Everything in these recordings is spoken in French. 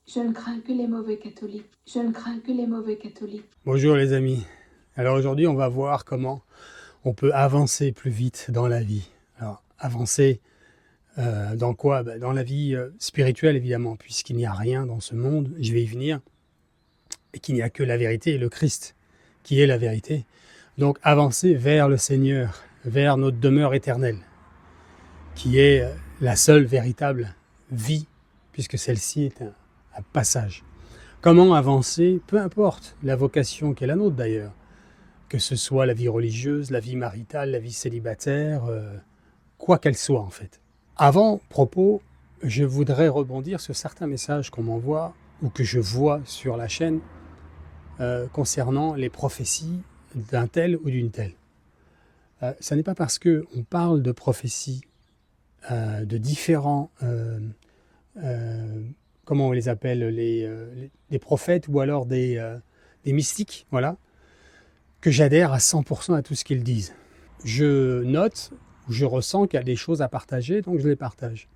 Je ne crains que les mauvais catholiques. Je ne crains que les mauvais catholiques. Bonjour les amis. Alors aujourd'hui on va voir comment on peut avancer plus vite dans la vie. Alors avancer dans quoi? Dans la vie spirituelle évidemment, puisqu'il n'y a rien dans ce monde, je vais y venir, et qu'il n'y a que la vérité et le Christ qui est la vérité. Donc avancer vers le Seigneur, vers notre demeure éternelle, qui est la seule véritable vie, puisque celle-ci est un passage. Comment avancer? Peu importe la vocation qui est la nôtre d'ailleurs, que ce soit la vie religieuse, la vie maritale, la vie célibataire, quoi qu'elle soit en fait. Avant propos, je voudrais rebondir sur certains messages qu'on m'envoie ou que je vois sur la chaîne concernant les prophéties d'un tel ou d'une telle. Ce n'est pas parce qu'on parle de prophéties de différents, comment on les appelle, les prophètes ou alors des mystiques, voilà, que j'adhère à 100% à tout ce qu'ils disent. Je note, je ressens qu'il y a des choses à partager, donc je les partage.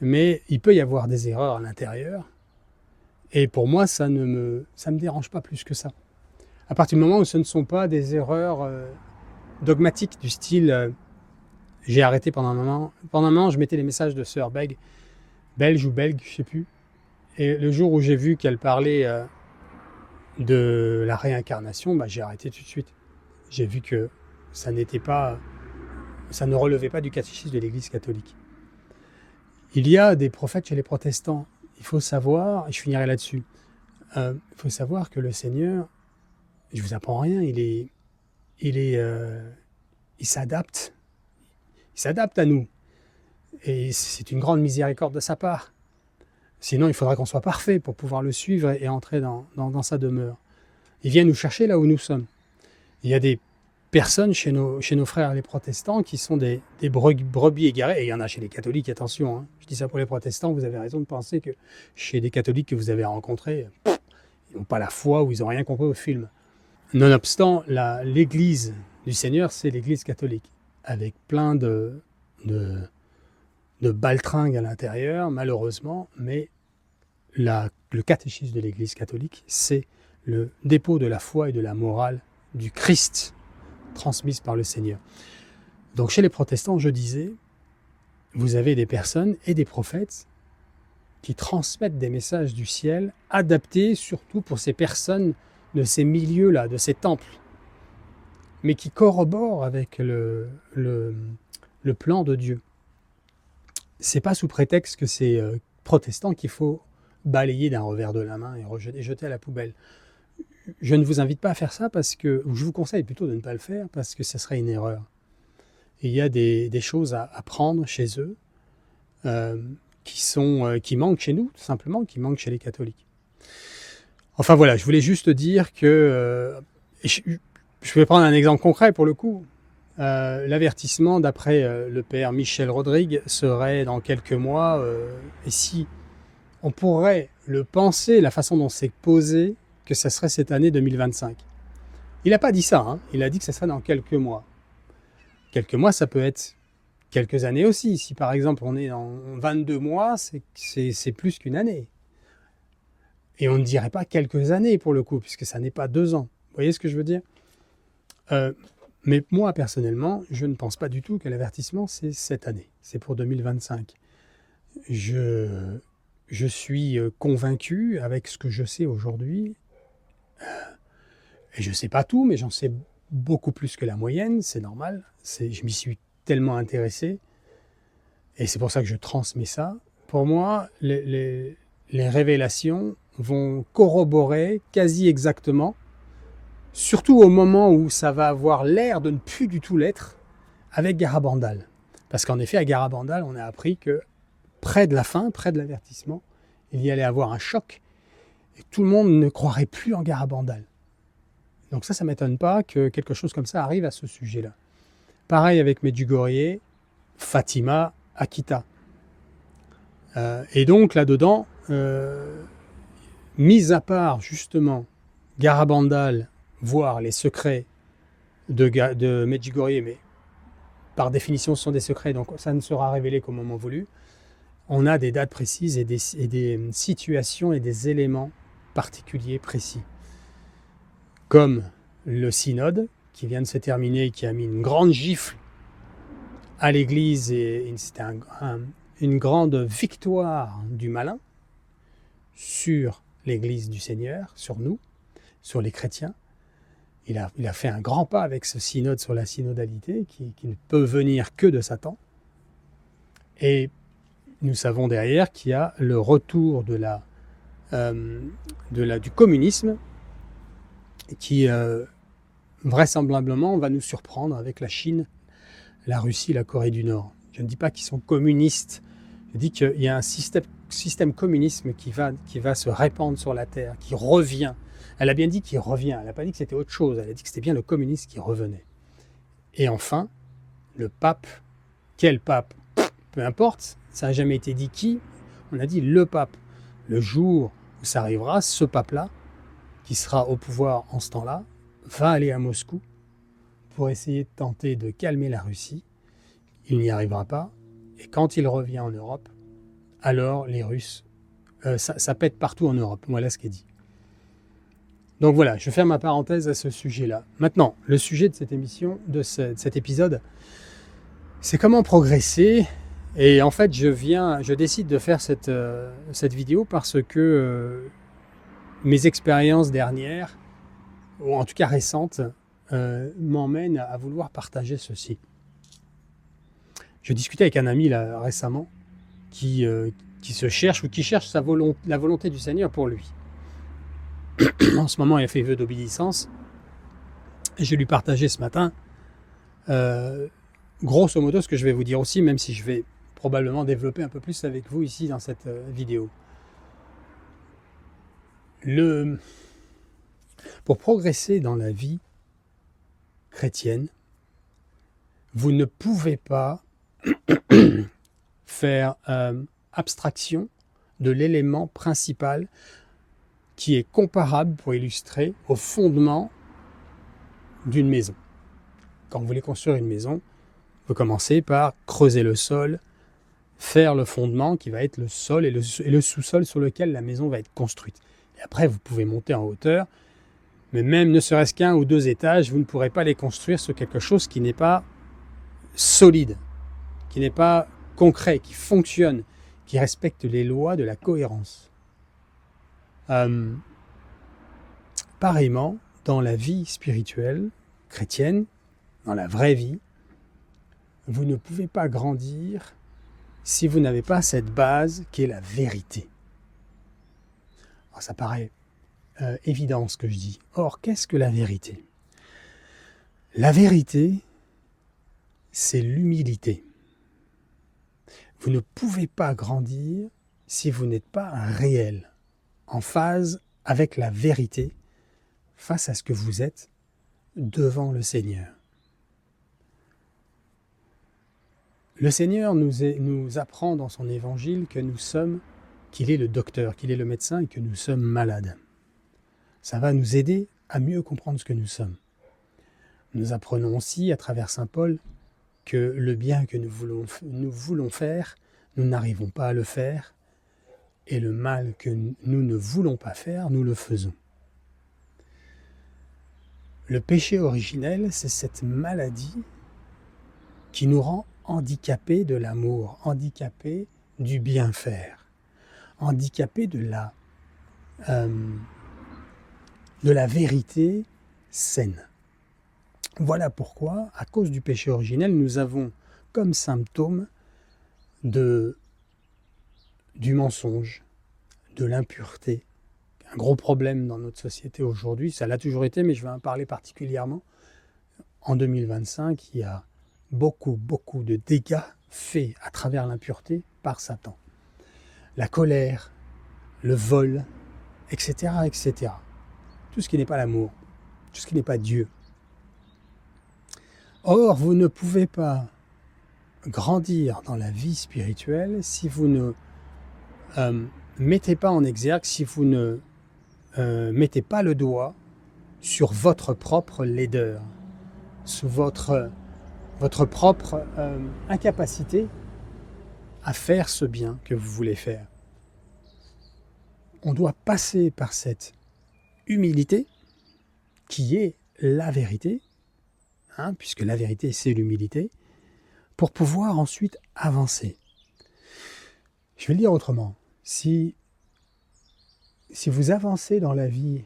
Mais il peut y avoir des erreurs à l'intérieur, et pour moi, ça ne me dérange pas plus que ça. À partir du moment où ce ne sont pas des erreurs dogmatiques du style j'ai arrêté pendant un moment, je mettais les messages de sœur belge ou belge, je ne sais plus. Et le jour où j'ai vu qu'elle parlait de la réincarnation, j'ai arrêté tout de suite. J'ai vu que ça ne relevait pas du catéchisme de l'Église catholique. Il y a des prophètes chez les protestants. Il faut savoir, et je finirai là-dessus, il faut savoir que le Seigneur, je ne vous apprends rien, il s'adapte. Il s'adapte à nous. Et c'est une grande miséricorde de sa part. Sinon, il faudrait qu'on soit parfait pour pouvoir le suivre et entrer dans sa demeure. Il vient nous chercher là où nous sommes. Il y a des personnes chez nos frères les protestants qui sont des brebis égarées, et il y en a chez les catholiques, attention, hein. Je dis ça pour les protestants, vous avez raison de penser que chez des catholiques que vous avez rencontrés, ils n'ont pas la foi ou ils n'ont rien compris au film. Nonobstant, l'église du Seigneur, c'est l'église catholique, avec plein de baltringues à l'intérieur, malheureusement, mais le catéchisme de l'Église catholique, c'est le dépôt de la foi et de la morale du Christ transmise par le Seigneur. Donc chez les protestants, je disais, vous avez des personnes et des prophètes qui transmettent des messages du ciel, adaptés surtout pour ces personnes de ces milieux-là, de ces temples, mais qui corroborent avec le plan de Dieu. C'est pas sous prétexte que c'est protestant qu'il faut balayer d'un revers de la main et jeter à la poubelle. Je ne vous invite pas à faire ça ou je vous conseille plutôt de ne pas le faire parce que ce serait une erreur. Et il y a des choses à apprendre chez eux qui manquent chez nous, tout simplement, qui manquent chez les catholiques. Enfin voilà, je voulais juste dire que je vais prendre un exemple concret pour le coup. L'avertissement d'après le père Michel Rodrigue serait dans quelques mois, et si on pourrait le penser, la façon dont c'est posé, que ça serait cette année 2025. Il n'a pas dit ça, hein. Il a dit que ça serait dans quelques mois. Quelques mois, ça peut être quelques années aussi. Si par exemple on est dans 22 mois, c'est plus qu'une année. Et on ne dirait pas quelques années pour le coup, puisque ça n'est pas 2 ans. Vous voyez ce que je veux dire ? Mais moi, personnellement, je ne pense pas du tout que l'avertissement, c'est cette année. C'est pour 2025. Je suis convaincu, avec ce que je sais aujourd'hui, et je ne sais pas tout, mais j'en sais beaucoup plus que la moyenne, c'est normal. Je m'y suis tellement intéressé, et c'est pour ça que je transmets ça. Pour moi, les révélations vont corroborer quasi exactement, surtout au moment où ça va avoir l'air de ne plus du tout l'être, avec Garabandal. Parce qu'en effet, à Garabandal, on a appris que près de la fin, près de l'avertissement, il y allait avoir un choc, et tout le monde ne croirait plus en Garabandal. Donc ça ne m'étonne pas que quelque chose comme ça arrive à ce sujet-là. Pareil avec Medjugorje, Fatima, Akita. Et donc là-dedans, mis à part justement Garabandal, voire les secrets de Medjugorje, mais par définition ce sont des secrets, donc ça ne sera révélé qu'au moment voulu. on a des dates précises et des situations et des éléments particuliers précis. Comme le synode qui vient de se terminer et qui a mis une grande gifle à l'Église, et c'était une grande victoire du malin sur l'Église du Seigneur, sur nous, sur les chrétiens. Il a fait un grand pas avec ce synode sur la synodalité qui ne peut venir que de Satan. Et nous savons derrière qu'il y a le retour du communisme qui vraisemblablement va nous surprendre avec la Chine, la Russie, la Corée du Nord. Je ne dis pas qu'ils sont communistes, je dis qu'il y a un système communisme qui va se répandre sur la Terre, qui revient. Elle a bien dit qu'il revient, elle n'a pas dit que c'était autre chose, elle a dit que c'était bien le communisme qui revenait. Et enfin, le pape, quel pape? Peu importe, ça n'a jamais été dit qui, on a dit le pape. Le jour où ça arrivera, ce pape-là, qui sera au pouvoir en ce temps-là, va aller à Moscou pour essayer de tenter de calmer la Russie. Il n'y arrivera pas. Et quand il revient en Europe, alors les Russes, ça pète partout en Europe. Voilà ce qui est dit. Donc voilà, je ferme ma parenthèse à ce sujet-là. Maintenant, le sujet de cette émission, de cet épisode, c'est comment progresser. Et en fait, je décide de faire cette vidéo parce que mes expériences dernières, ou en tout cas récentes, m'emmènent à vouloir partager ceci. Je discutais avec un ami là, récemment qui se cherche ou qui cherche la volonté du Seigneur pour lui. En ce moment, il a fait vœu d'obéissance et je lui partageais ce matin grosso modo ce que je vais vous dire aussi, même si je vais probablement développer un peu plus avec vous ici dans cette vidéo. Pour progresser dans la vie chrétienne, vous ne pouvez pas faire abstraction de l'élément principal qui est comparable, pour illustrer, au fondement d'une maison. Quand vous voulez construire une maison, vous commencez par creuser le sol, faire le fondement qui va être le sol et le sous-sol sur lequel la maison va être construite. Et après, vous pouvez monter en hauteur, mais même ne serait-ce qu'un ou deux étages, vous ne pourrez pas les construire sur quelque chose qui n'est pas solide, qui n'est pas concret, qui fonctionne, qui respecte les lois de la cohérence. Pareillement, dans la vie spirituelle chrétienne, dans la vraie vie, vous ne pouvez pas grandir si vous n'avez pas cette base qui est la vérité. Alors, ça paraît évident ce que je dis. Or, qu'est-ce que la vérité? La vérité, c'est l'humilité. Vous ne pouvez pas grandir si vous n'êtes pas réel, en phase avec la vérité, face à ce que vous êtes devant le Seigneur. Le Seigneur nous apprend dans son évangile que qu'il est le docteur, qu'il est le médecin et que nous sommes malades. Ça va nous aider à mieux comprendre ce que nous sommes. Nous apprenons aussi à travers saint Paul que le bien que nous voulons faire, nous n'arrivons pas à le faire, et le mal que nous ne voulons pas faire, nous le faisons. Le péché originel, c'est cette maladie qui nous rend handicapés de l'amour, handicapés du bien faire, handicapés de la vérité saine. Voilà pourquoi, à cause du péché originel, nous avons comme symptôme du mensonge, de l'impureté. Un gros problème dans notre société aujourd'hui, ça l'a toujours été, mais je vais en parler particulièrement. En 2025, il y a beaucoup de dégâts faits à travers l'impureté par Satan. La colère, le vol, etc., etc. Tout ce qui n'est pas l'amour, tout ce qui n'est pas Dieu. Or, vous ne pouvez pas grandir dans la vie spirituelle si vous ne mettez pas en exergue, si vous ne mettez pas le doigt sur votre propre laideur, sur votre propre incapacité à faire ce bien que vous voulez faire. On doit passer par cette humilité qui est la vérité, puisque la vérité c'est l'humilité, pour pouvoir ensuite avancer. Je vais le dire autrement. Si vous avancez dans la vie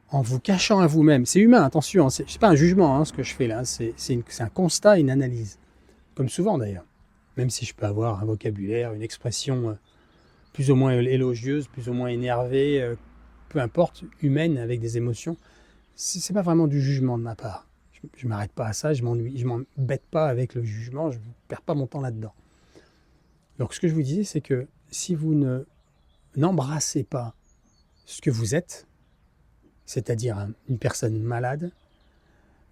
en vous cachant à vous-même, c'est humain, attention, c'est pas un jugement ce que je fais là, c'est un constat, une analyse. Comme souvent d'ailleurs. Même si je peux avoir un vocabulaire, une expression plus ou moins élogieuse, plus ou moins énervée, peu importe, humaine, avec des émotions, c'est pas vraiment du jugement de ma part. Je ne m'arrête pas à ça, je m'embête pas avec le jugement, je ne perds pas mon temps là-dedans. Donc ce que je vous disais, c'est que si vous n'embrassez pas ce que vous êtes, c'est-à-dire une personne malade,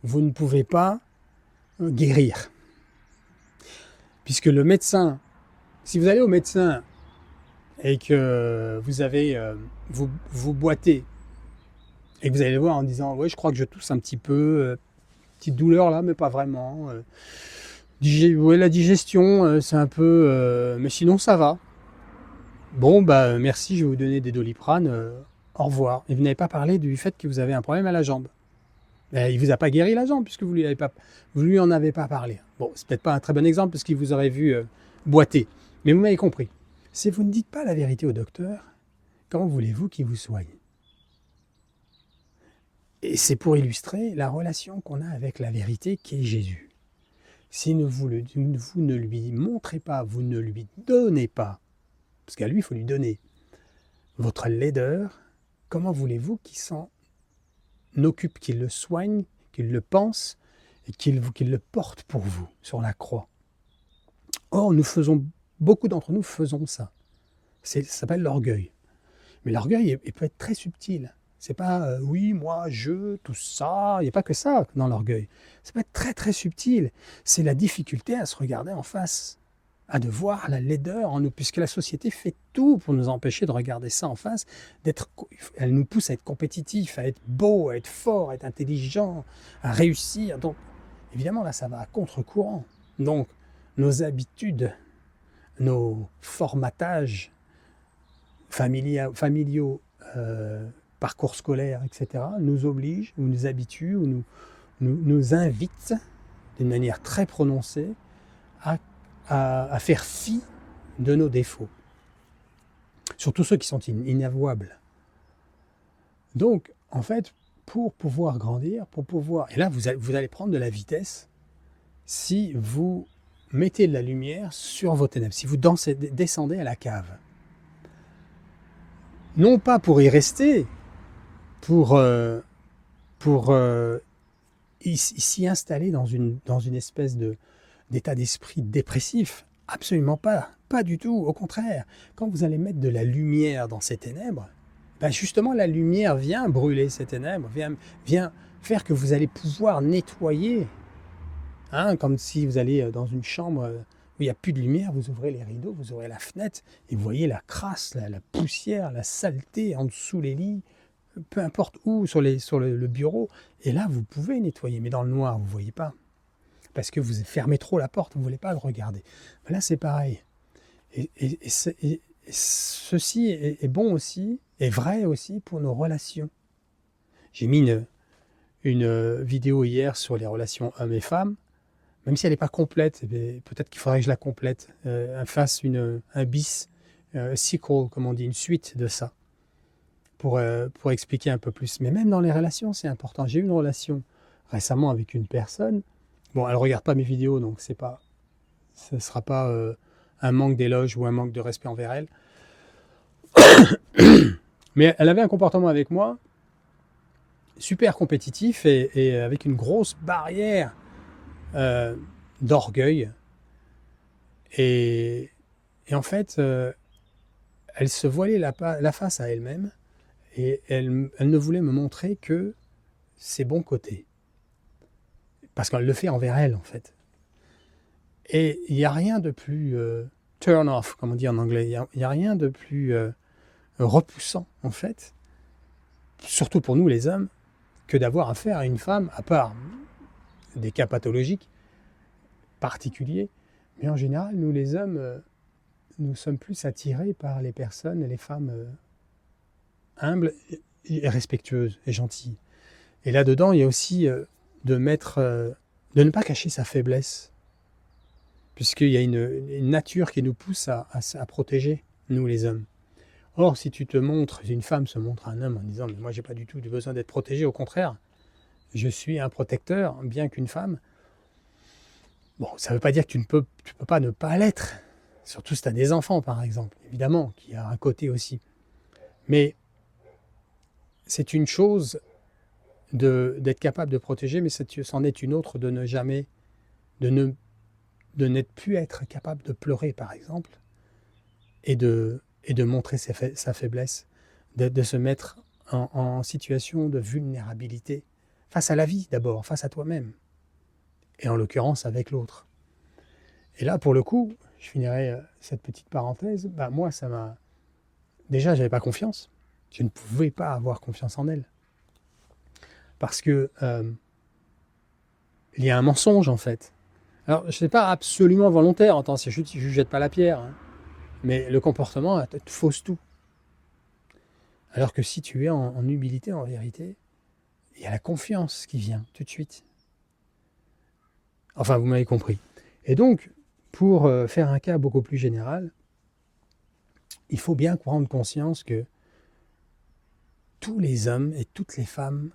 vous ne pouvez pas guérir. Puisque le médecin, si vous allez au médecin et que vous avez, vous boitez, et que vous allez le voir en disant « ouais, je crois que je tousse un petit peu, petite douleur là, mais pas vraiment. Ouais, la digestion, c'est un peu... mais sinon, ça va. Bon, bah merci, je vais vous donner des Doliprane. Au revoir. » Et vous n'avez pas parlé du fait que vous avez un problème à la jambe. Il ne vous a pas guéri la jambe puisque vous lui en avez pas parlé. Bon, c'est peut-être pas un très bon exemple parce qu'il vous aurait vu boiter. Mais vous m'avez compris. Si vous ne dites pas la vérité au docteur, comment voulez-vous qu'il vous soigne ? Et c'est pour illustrer la relation qu'on a avec la vérité qui est Jésus. Si vous ne lui montrez pas, vous ne lui donnez pas, parce qu'à lui, il faut lui donner votre laideur, comment voulez-vous qu'il s'en occupe, qu'il le soigne, qu'il le pense et qu'il le porte pour vous sur la croix? Or, beaucoup d'entre nous faisons ça. Ça s'appelle l'orgueil. Mais l'orgueil, il peut être très subtil. C'est pas oui, moi, je, tout ça. Il n'y a pas que ça dans l'orgueil. Ça peut être très très subtil. C'est la difficulté à se regarder en face, à de voir la laideur en nous, puisque la société fait tout pour nous empêcher de regarder ça en face. Elle nous pousse à être compétitifs, à être beau, à être fort, à être intelligent, à réussir. Donc, évidemment, là, ça va à contre-courant. Donc, nos habitudes, nos formatages familiaux, parcours scolaires, etc., nous obligent, ou nous habituent, ou nous invitent d'une manière très prononcée à faire fi de nos défauts. Surtout ceux qui sont inavouables. Donc, en fait, pour pouvoir grandir, et là, vous allez prendre de la vitesse si vous mettez de la lumière sur vos ténèbres, si vous descendez à la cave. Non pas pour y rester, pour s'y installer dans une espèce d'état d'esprit dépressif. Absolument pas. Pas du tout. Au contraire, quand vous allez mettre de la lumière dans ces ténèbres, ben justement la lumière vient brûler ces ténèbres, vient faire que vous allez pouvoir nettoyer. Comme si vous allez dans une chambre où il n'y a plus de lumière, vous ouvrez les rideaux, vous ouvrez la fenêtre et vous voyez la crasse, la poussière, la saleté en dessous les lits, peu importe où, sur le bureau. Et là, vous pouvez nettoyer, mais dans le noir, vous ne voyez pas. Parce que vous fermez trop la porte, vous ne voulez pas le regarder. Mais là, c'est pareil. Et ceci est bon aussi, est vrai aussi pour nos relations. J'ai mis une vidéo hier sur les relations hommes et femmes, même si elle n'est pas complète, peut-être qu'il faudrait que je la complète, fasse un bis, sequel, comme on dit, une suite de ça, pour expliquer un peu plus. Mais même dans les relations, c'est important. J'ai eu une relation récemment avec une personne. Bon, elle ne regarde pas mes vidéos, donc ce ne sera pas un manque d'éloge ou un manque de respect envers elle. Mais elle avait un comportement avec moi super compétitif et avec une grosse barrière d'orgueil. Et en fait, elle se voilait la face à elle-même et elle ne voulait me montrer que ses bons côtés. Parce qu'elle le fait envers elle, en fait. Et il n'y a rien de plus turn off, comme on dit en anglais. Il n'y a rien de plus repoussant, en fait, surtout pour nous les hommes, que d'avoir affaire à une femme, à part des cas pathologiques particuliers. Mais en général, nous les hommes, nous sommes plus attirés par les personnes, les femmes humbles et respectueuses et gentilles. Et là-dedans, il y a aussi de ne pas cacher sa faiblesse, puisqu'il y a une nature qui nous pousse à protéger, nous les hommes. Or, si une femme se montre à un homme en disant « mais moi, j'ai pas du tout besoin d'être protégé, au contraire, je suis un protecteur, bien qu'une femme », bon, ça ne veut pas dire que tu peux pas ne pas l'être, surtout si tu as des enfants, par exemple, évidemment, qui a un côté aussi. Mais c'est une chose d'être capable de protéger, mais c'en est une autre de n'être plus être capable de pleurer, par exemple, et de montrer sa faiblesse, de se mettre en situation de vulnérabilité, face à la vie d'abord, face à toi-même, et en l'occurrence avec l'autre. Et là, pour le coup, je finirai cette petite parenthèse, moi, ça m'a... Déjà, j'avais pas confiance, je ne pouvais pas avoir confiance en elle. Parce que il y a un mensonge, en fait. Alors, ce n'est pas absolument volontaire, attention, je ne jette pas la pierre, hein, mais le comportement fausse tout. Alors que si tu es en humilité, en vérité, il y a la confiance qui vient tout de suite. Enfin, vous m'avez compris. Et donc, pour faire un cas beaucoup plus général, il faut bien prendre conscience que tous les hommes et toutes les femmes,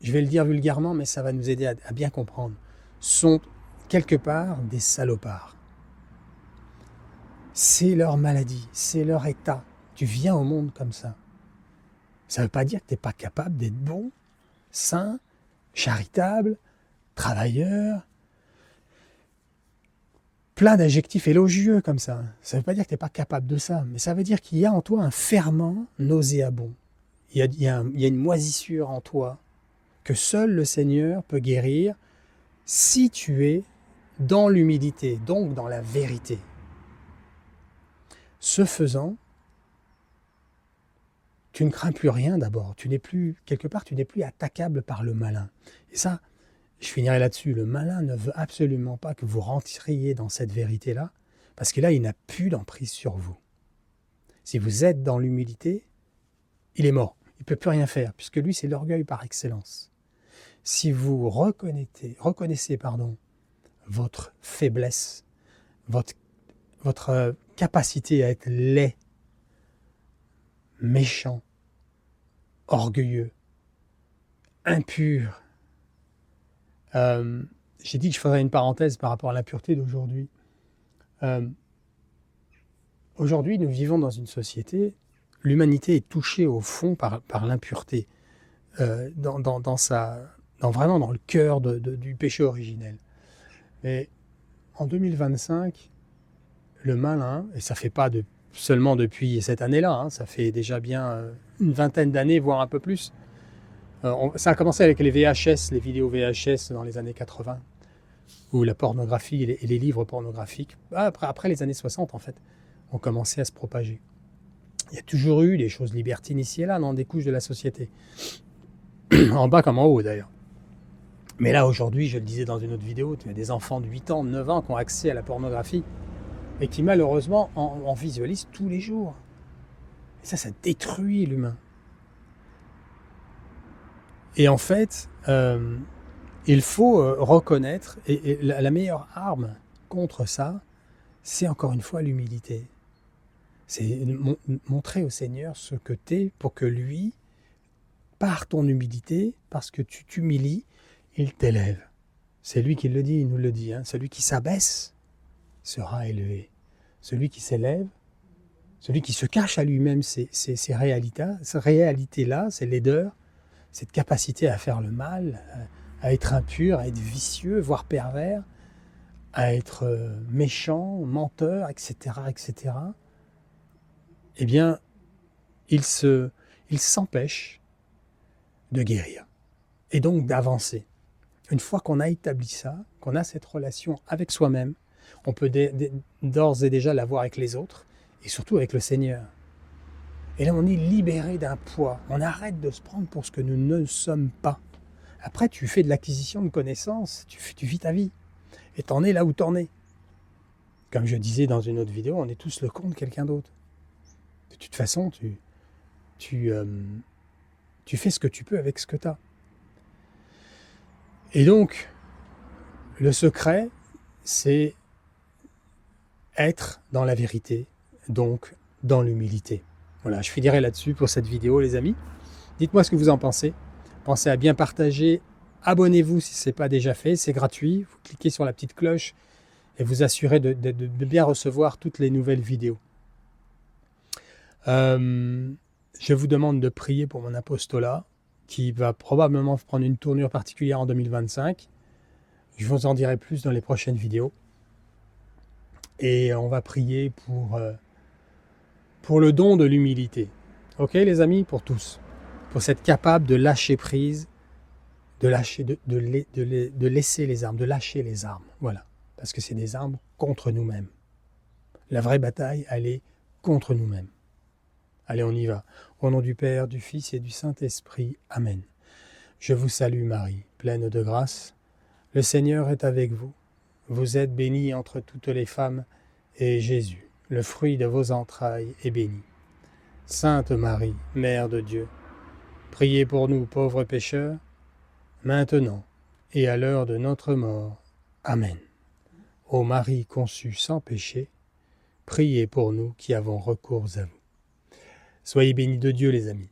je vais le dire vulgairement, mais ça va nous aider à bien comprendre, sont quelque part des salopards. C'est leur maladie, c'est leur état. Tu viens au monde comme ça. Ça ne veut pas dire que tu n'es pas capable d'être bon, sain, charitable, travailleur, plein d'adjectifs élogieux comme ça. Ça ne veut pas dire que tu n'es pas capable de ça, mais ça veut dire qu'il y a en toi un ferment nauséabond. Il y a une moisissure en toi que seul le Seigneur peut guérir si tu es dans l'humilité, donc dans la vérité. Ce faisant, tu ne crains plus rien d'abord. Quelque part, tu n'es plus attaquable par le malin. Et ça, je finirai là-dessus. Le malin ne veut absolument pas que vous rentriez dans cette vérité-là, parce que là, il n'a plus d'emprise sur vous. Si vous êtes dans l'humilité, il est mort. Il ne peut plus rien faire, puisque lui, c'est l'orgueil par excellence. Si vous reconnaissez votre faiblesse, votre capacité à être laid, méchant, orgueilleux, impur. J'ai dit que je ferais une parenthèse par rapport à l'impureté d'aujourd'hui. Aujourd'hui, nous vivons dans une société, l'humanité est touchée au fond par l'impureté, vraiment dans le cœur du péché originel. Mais en 2025, le malin, et ça ne fait pas seulement depuis cette année-là, hein, ça fait déjà bien une vingtaine d'années, voire un peu plus. Ça a commencé avec les VHS, les vidéos VHS dans les années 80, où la pornographie et les livres pornographiques, après les années 60 en fait, ont commencé à se propager. Il y a toujours eu des choses libertines ici et là dans des couches de la société, en bas comme en haut d'ailleurs. Mais là aujourd'hui, je le disais dans une autre vidéo, tu as des enfants de 8 ans, de 9 ans qui ont accès à la pornographie et qui malheureusement en visualisent tous les jours. Et ça détruit l'humain. Et en fait, il faut reconnaître, et la meilleure arme contre ça, c'est encore une fois l'humilité. C'est montrer au Seigneur ce que tu es pour que lui, par ton humilité, parce que tu t'humilies, il t'élève. C'est lui qui le dit, il nous le dit. Hein. Celui qui s'abaisse sera élevé. Celui qui s'élève, celui qui se cache à lui-même ces réalités-là, ces laideurs, cette capacité à faire le mal, à être impur, à être vicieux, voire pervers, à être méchant, menteur, etc., etc., eh bien, il s'empêche de guérir et donc d'avancer. Une fois qu'on a établi ça, qu'on a cette relation avec soi-même, on peut d'ores et déjà l'avoir avec les autres et surtout avec le Seigneur. Et là, on est libéré d'un poids. On arrête de se prendre pour ce que nous ne sommes pas. Après, tu fais de l'acquisition de connaissances, tu vis ta vie. Et t'en es là où t'en es. Comme je disais dans une autre vidéo, on est tous le compte de quelqu'un d'autre. De toute façon, tu fais ce que tu peux avec ce que tu as. Et donc, le secret, c'est être dans la vérité, donc dans l'humilité. Voilà, je finirai là-dessus pour cette vidéo, les amis. Dites-moi ce que vous en pensez. Pensez à bien partager. Abonnez-vous si ce n'est pas déjà fait, c'est gratuit. Vous cliquez sur la petite cloche et vous assurez de bien recevoir toutes les nouvelles vidéos. Je vous demande de prier pour mon apostolat, qui va probablement prendre une tournure particulière en 2025. Je vous en dirai plus dans les prochaines vidéos. Et on va prier pour le don de l'humilité. Ok les amis, pour tous. Pour être capable de lâcher prise, de laisser les armes, de lâcher les armes. Voilà. Parce que c'est des armes contre nous-mêmes. La vraie bataille, elle est contre nous-mêmes. Allez, on y va. Au nom du Père, du Fils et du Saint-Esprit. Amen. Je vous salue Marie, pleine de grâce. Le Seigneur est avec vous. Vous êtes bénie entre toutes les femmes, et Jésus, le fruit de vos entrailles, est béni. Sainte Marie, Mère de Dieu, priez pour nous pauvres pécheurs, maintenant et à l'heure de notre mort. Amen. Ô Marie conçue sans péché, priez pour nous qui avons recours à vous. Soyez bénis de Dieu, les amis.